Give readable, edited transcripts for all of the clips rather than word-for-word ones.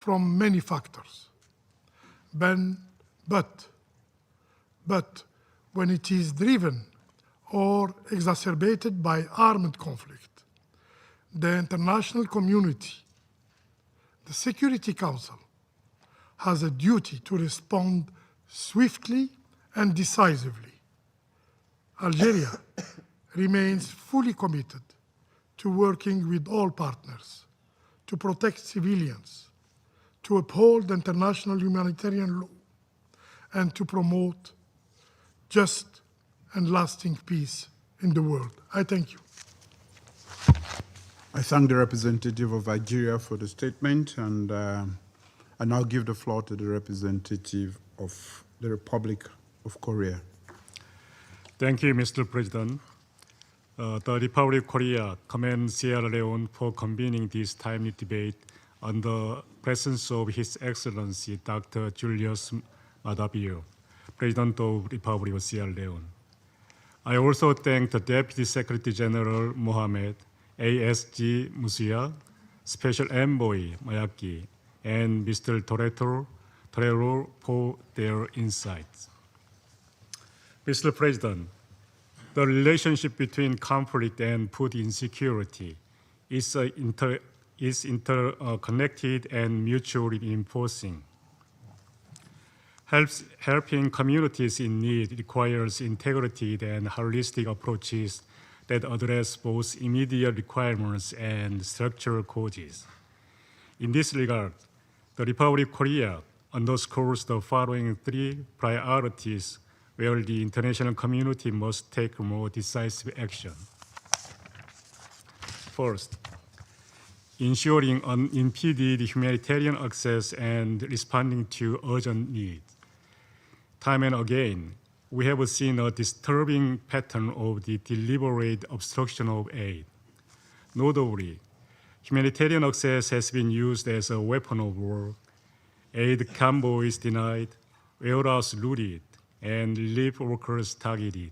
from many factors. But when it is driven or exacerbated by armed conflict, the international community, the Security Council, has a duty to respond swiftly and decisively. Algeria remains fully committed to working with all partners to protect civilians, to uphold international humanitarian law, and to promote just and lasting peace in the world. I thank you. I thank the representative of Algeria for the statement, and I now give the floor to the representative of the Republic of Korea. Thank you, Mr. President. The Republic of Korea commends Sierra Leone for convening this timely debate on the presence of His Excellency Dr. Julius Maada, President of the Republic of Sierra Leone. I also thank the Deputy Secretary General Mohammed, ASG Musia, Special Envoy Mayaki, and Mr. Torero for their insights. Mr. President, the relationship between conflict and food insecurity is interconnected and mutually reinforcing. Helping communities in need requires integrated and holistic approaches that address both immediate requirements and structural causes. In this regard, the Republic of Korea underscores the following three priorities where the international community must take more decisive action. First, ensuring unimpeded humanitarian access and responding to urgent needs. Time and again, we have seen a disturbing pattern of the deliberate obstruction of aid. Notably, humanitarian access has been used as a weapon of war, aid convoys denied, warehouses looted, and relief workers targeted,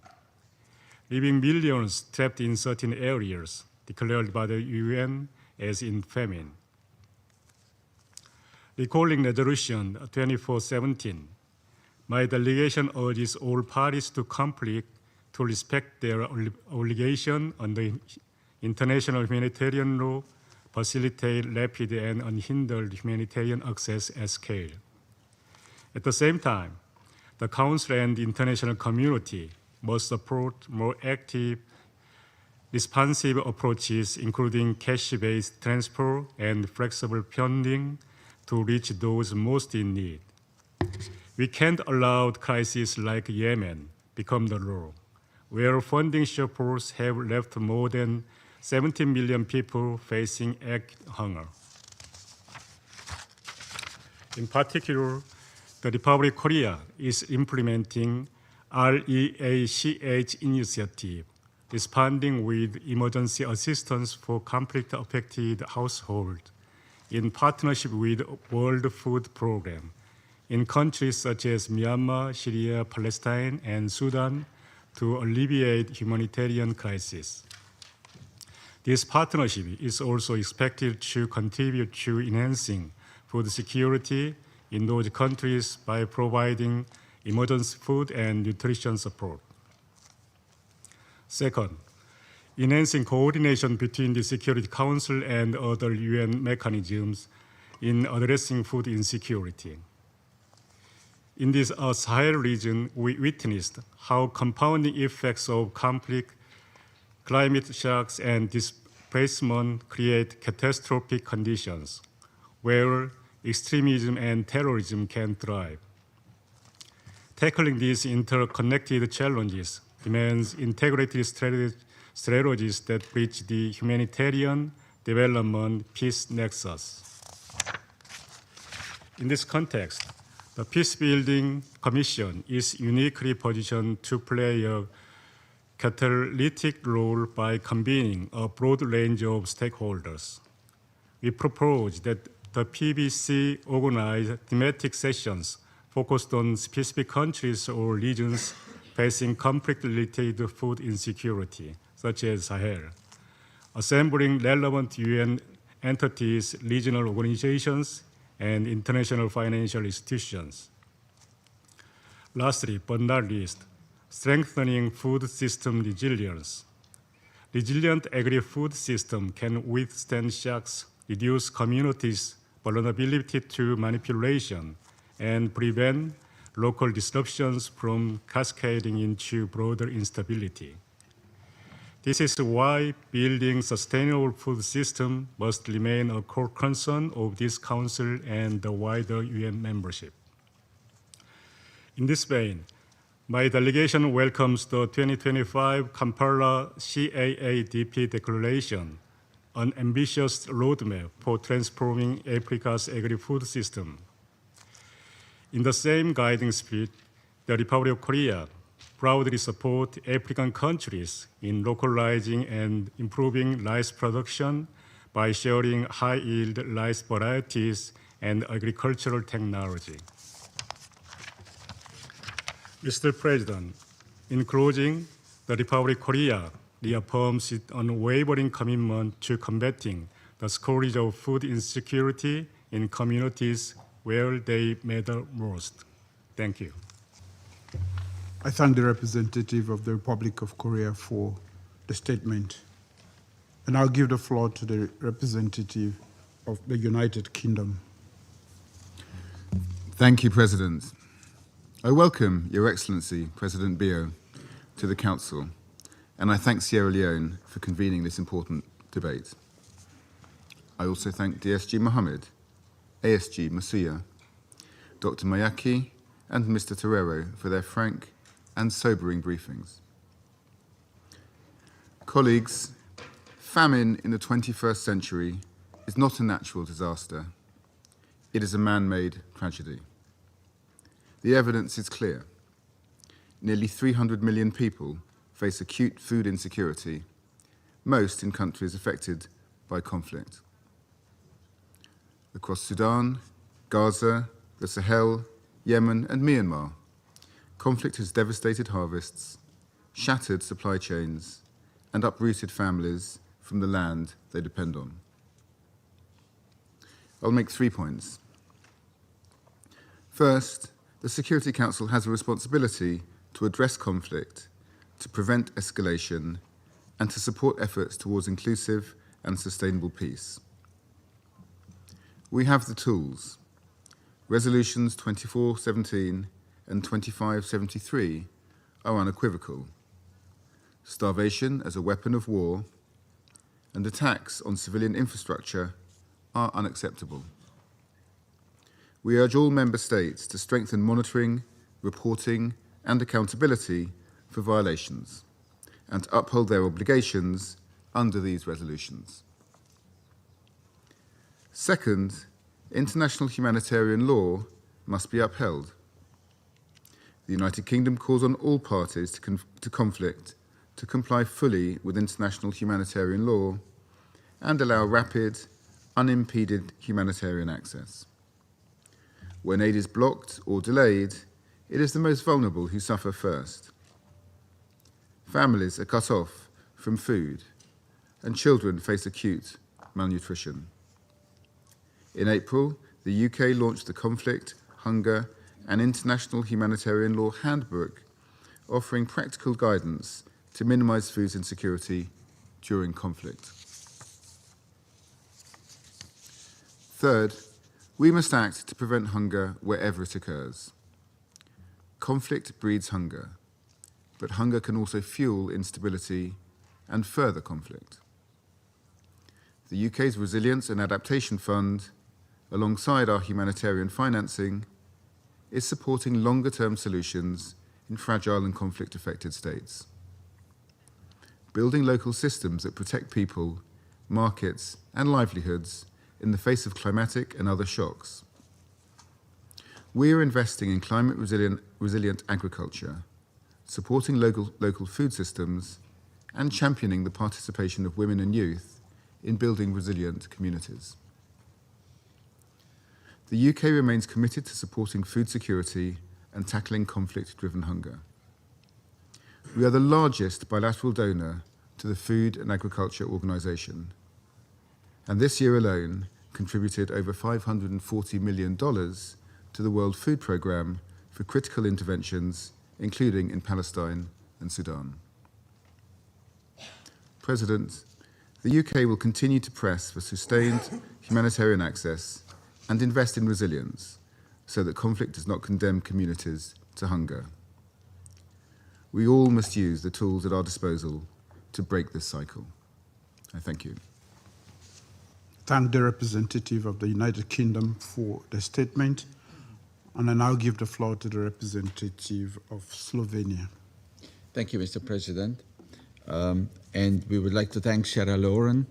leaving millions trapped in certain areas declared by the UN as in famine. Recalling Resolution 2417, my delegation urges all parties to conflict to respect their obligation under international humanitarian law, facilitate rapid and unhindered humanitarian access at scale. At the same time, the Council and the international community must support more active, responsive approaches, including cash-based transfer and flexible funding to reach those most in need. We can't allow crises like Yemen become the law, where funding shortfalls have left more than 17 million people facing acute hunger. In particular, the Republic of Korea is implementing REACH initiative, responding with emergency assistance for conflict-affected households in partnership with World Food Program in countries such as Myanmar, Syria, Palestine, and Sudan to alleviate humanitarian crisis. This partnership is also expected to contribute to enhancing food security in those countries by providing emergency food and nutrition support. Second, enhancing coordination between the Security Council and other UN mechanisms in addressing food insecurity. In this Sahel region, we witnessed how compounding effects of conflict, climate shocks, and displacement create catastrophic conditions where extremism and terrorism can thrive. Tackling these interconnected challenges demands integrated strategies that bridge the humanitarian development peace nexus. In this context, the Peacebuilding Commission is uniquely positioned to play a catalytic role by convening a broad range of stakeholders. We propose that the PBC organize thematic sessions focused on specific countries or regions facing conflict-related food insecurity, such as Sahel, assembling relevant UN entities, regional organizations, and international financial institutions. Lastly, but not least, strengthening food system resilience. Resilient agri-food system can withstand shocks, reduce communities' vulnerability to manipulation, and prevent local disruptions from cascading into broader instability. This is why building sustainable food system must remain a core concern of this Council and the wider UN membership. In this vein, my delegation welcomes the 2025 Kampala CAADP Declaration, an ambitious roadmap for transforming Africa's agri-food system. In the same guiding spirit, the Republic of Korea proudly supports African countries in localizing and improving rice production by sharing high-yield rice varieties and agricultural technology. Mr. President, in closing, the Republic of Korea reaffirms its unwavering commitment to combating the scourge of food insecurity in communities where they matter most. Thank you. I thank the representative of the Republic of Korea for the statement. And I'll give the floor to the representative of the United Kingdom. Thank you, President. I welcome Your Excellency, President Bio, to the Council, and I thank Sierra Leone for convening this important debate. I also thank DSG Mohammed, ASG Masuya, Dr. Mayaki, and Mr. Terrero for their frank and sobering briefings. Colleagues, famine in the 21st century is not a natural disaster. It is a man-made tragedy. The evidence is clear. Nearly 300 million people face acute food insecurity, most in countries affected by conflict. Across Sudan, Gaza, the Sahel, Yemen, and Myanmar, conflict has devastated harvests, shattered supply chains, and uprooted families from the land they depend on. I'll make 3 points. First, the Security Council has a responsibility to address conflict, to prevent escalation, and to support efforts towards inclusive and sustainable peace. We have the tools. Resolutions 2417 and 2573 are unequivocal. Starvation as a weapon of war and attacks on civilian infrastructure are unacceptable. We urge all member states to strengthen monitoring, reporting, and accountability for violations, and to uphold their obligations under these resolutions. Second, international humanitarian law must be upheld. The United Kingdom calls on all parties to conflict to comply fully with international humanitarian law and allow rapid, unimpeded humanitarian access. When aid is blocked or delayed, it is the most vulnerable who suffer first. Families are cut off from food, and children face acute malnutrition. In April, the UK launched the Conflict, Hunger, and International Humanitarian Law Handbook, offering practical guidance to minimize food insecurity during conflict. Third, we must act to prevent hunger wherever it occurs. Conflict breeds hunger, but hunger can also fuel instability and further conflict. The UK's Resilience and Adaptation Fund, alongside our humanitarian financing, is supporting longer-term solutions in fragile and conflict-affected states. Building local systems that protect people, markets, and livelihoods in the face of climatic and other shocks. We are investing in climate-resilient agriculture, supporting local food systems, and championing the participation of women and youth in building resilient communities. The UK remains committed to supporting food security and tackling conflict-driven hunger. We are the largest bilateral donor to the Food and Agriculture Organization, and this year alone contributed over $540 million to the World Food Programme for critical interventions, including in Palestine and Sudan. President, the UK will continue to press for sustained humanitarian access and invest in resilience so that conflict does not condemn communities to hunger. We all must use the tools at our disposal to break this cycle. I thank you. Thank the representative of the United Kingdom for the statement, and I now give the floor to the representative of Slovenia. Thank you, Mr. President. And we would like to thank Sierra Leone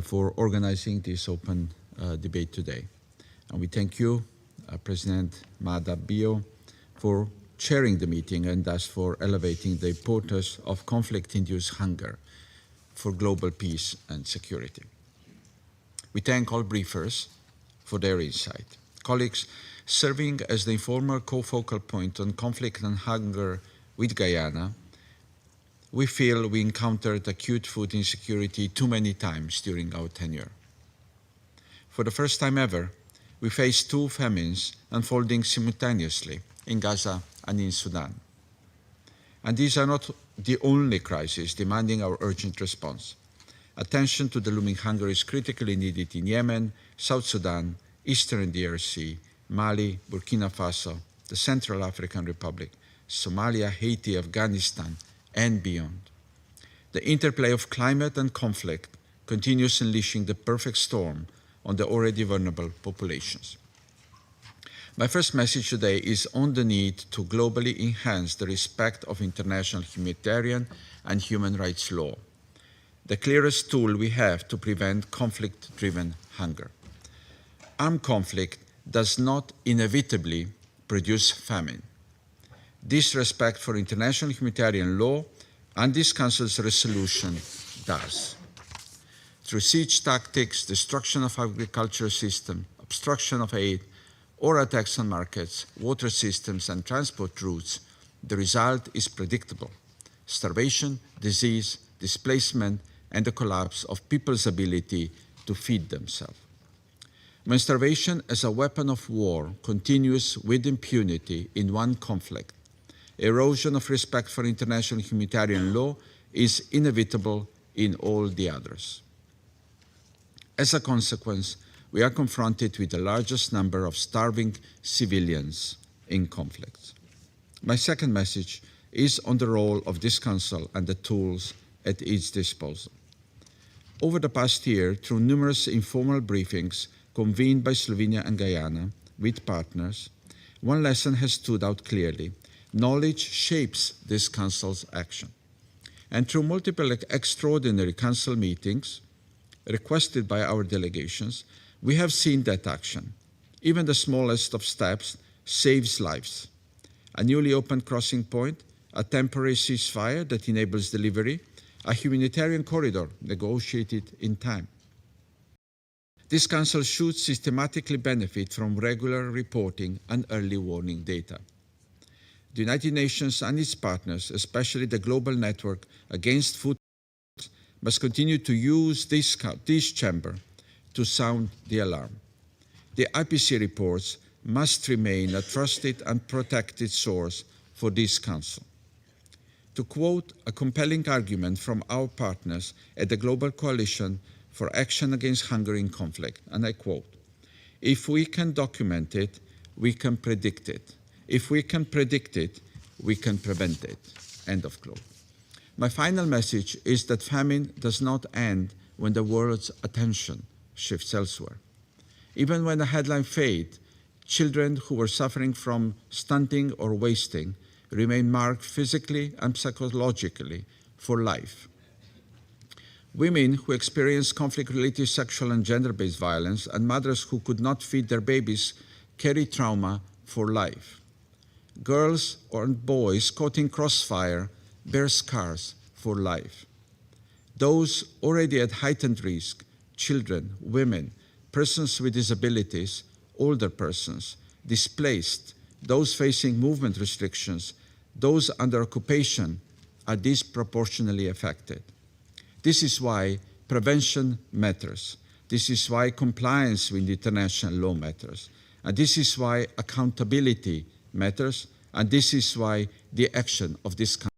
for organizing this open debate today. And we thank you, President Maada for chairing the meeting and thus for elevating the importance of conflict-induced hunger for global peace and security. We thank all briefers for their insight. Colleagues, serving as the informal co-focal point on conflict and hunger with Guyana, we feel we encountered acute food insecurity too many times during our tenure. For the first time ever, we faced two famines unfolding simultaneously in Gaza and in Sudan. And these are not the only crises demanding our urgent response. Attention to the looming hunger is critically needed in Yemen, South Sudan, Eastern DRC, Mali, Burkina Faso, the Central African Republic, Somalia, Haiti, Afghanistan, and beyond. The interplay of climate and conflict continues unleashing the perfect storm on the already vulnerable populations. My first message today is on the need to globally enhance the respect of international humanitarian and human rights law, the clearest tool we have to prevent conflict-driven hunger. Armed conflict does not inevitably produce famine. Disrespect for international humanitarian law and this Council's resolution does. Through siege tactics, destruction of agricultural system, obstruction of aid, or attacks on markets, water systems, and transport routes, the result is predictable: starvation, disease, displacement, and the collapse of people's ability to feed themselves. When starvation as a weapon of war continues with impunity in one conflict, erosion of respect for international humanitarian law is inevitable in all the others. As a consequence, we are confronted with the largest number of starving civilians in conflicts. My second message is on the role of this Council and the tools at its disposal. Over the past year, through numerous informal briefings convened by Slovenia and Guyana with partners, one lesson has stood out clearly: knowledge shapes this Council's action. And through multiple extraordinary Council meetings requested by our delegations, we have seen that action. Even the smallest of steps saves lives. A newly opened crossing point, a temporary ceasefire that enables delivery, a humanitarian corridor negotiated in time. This Council should systematically benefit from regular reporting and early warning data. The United Nations and its partners, especially the Global Network Against Food, must continue to use this chamber to sound the alarm. The IPC reports must remain a trusted and protected source for this Council. To quote a compelling argument from our partners at the Global Coalition for Action Against Hunger in Conflict, and I quote, "If we can document it, we can predict it. If we can predict it, we can prevent it." End of quote. My final message is that famine does not end when the world's attention shifts elsewhere. Even when the headline fades, children who were suffering from stunting or wasting remain marked physically and psychologically for life. Women who experience conflict-related sexual and gender-based violence and mothers who could not feed their babies carry trauma for life. Girls or boys caught in crossfire bear scars for life. Those already at heightened risk, children, women, persons with disabilities, older persons, displaced, those facing movement restrictions, those under occupation, are disproportionately affected. This is why prevention matters. This is why compliance with international law matters. And this is why accountability matters. And this is why the action of this country